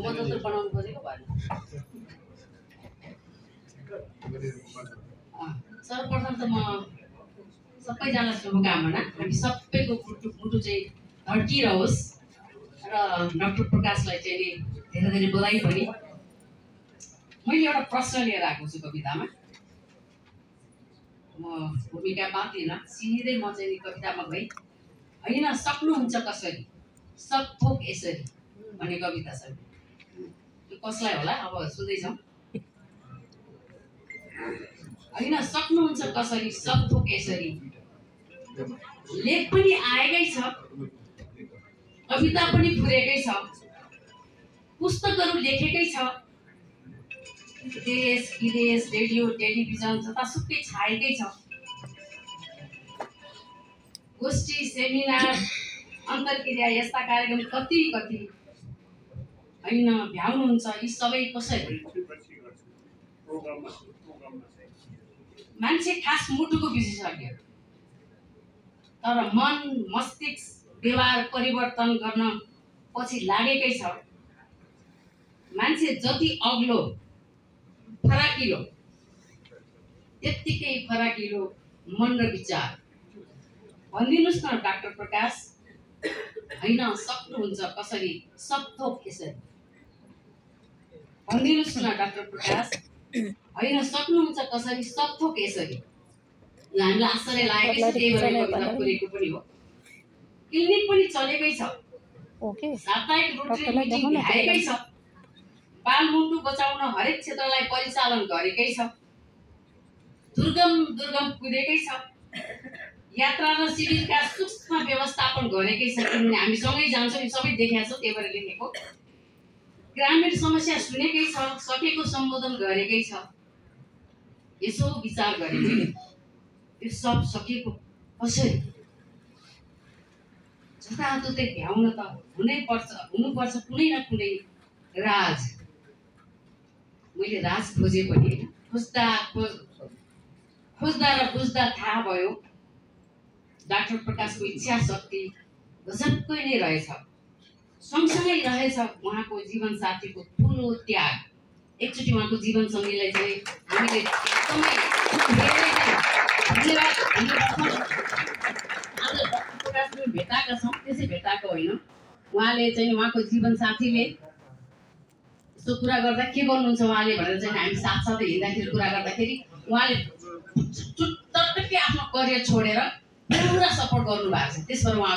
72 बनाउनु खोजेको भएन। सर्वप्रथम त म सबैजनालाई शुभकामना। हामी सबैको मुटु चाहिँ धड्किरहोस् र डाक्टर प्रकाशलाई चाहिँ धेरै धेरै बधाई पनि। मैले एउटा प्रश्न लिएर आएको छु कवितामा। म भूमिका बाँधिन, सिधै म चाहिँ कवितामा गएँ। होइन सक्नुहुन्छ कसरी सब थोक यसरी भन्ने कविता छ। त्यो कसलाई होला अब सुन्दैछौँ। होइन सक्नुहुन्छ कसरी सब थोक यसरी, लेख पनि आएकै छ, कविता पनि फुरेकै छ, पुस्तकहरू लेखेकै छ, देश विदेश रेडियो टेलिभिजन जतासुकै छाएकै छ, गोष्ठी सेमिनार अन्तर्क्रिया यस्ता कार्यक्रम कति कति। होइन भ्याउनुहुन्छ यी सबै कसरी? मान्छे खास मुटुको विशेषज्ञ, तर मन मस्तिष्क व्यवहार परिवर्तन गर्न पछि लागेकै छ। मान्छे जति अग्लो फराकिलो त्यत्तिकै फराकिलो मन र विचार। भनिदिनुहोस् न डाक्टर प्रकाश, होइन सक्नुहुन्छ कसरी सब थोक यसरी? भनिदिनुहोस् न डाक्टर प्रकाश, होइन सक्नुहुन्छ कसरी सब थोक यसरी? हामीलाई आश्चर्य लागेकै छ, त्यही भएर कविता फुरेको पनि हो। क्लिनिक पनि चलेकै छ, साप्ताहिक रोटरी मिटिङ भएकै छ, बालमुटु बचाउन हरेक क्षेत्रलाई परिचालन गरेकै छ, दुर्गम दुर्गम कुदेकै छ, यात्रा र शिविरका सूक्ष्म व्यवस्थापन गरेकै छ। किनभने हामी सँगै जान्छौँ, यो सबै देखेका छौँ, त्यही भएर लेखेको। ग्रामीण समस्या सुनेकै छ, सकेको सम्बोधन गरेकै छ, यसो विचार गरेकै। यो सब सकेको कसरी? जताततै भ्याउन त हुनुपर्छ कुनै न कुनै राज। मैले राज खोजे पनि खोज्दा र बुझ्दा थाहा भयो डाक्टर प्रकाशको इच्छा शक्ति गजबकै नै रहेछ। सँगसँगै रहेछ उहाँको जीवन साथीको ठुलो त्याग। एकचोटि उहाँको जीवन सङ्गीलाई चाहिँ हामीले एकदमै धेरै धन्यवाद भन्नुपर्छ। आज डाक्टर प्रकाशले भेटाएका छौँ, त्यसै भेटाएको होइन। उहाँले चाहिँ उहाँको जीवन साथीले यस्तो कुरा गर्दा के गर्नुहुन्छ उहाँले भनेर चाहिँ हामी साथसाथै हिँड्दाखेरि कुरा गर्दाखेरि उहाँले टक्कै आफ्नो करियर छोडेर पुरा सपोर्ट गर्नु भएको छ। त्यसबाट उहाँ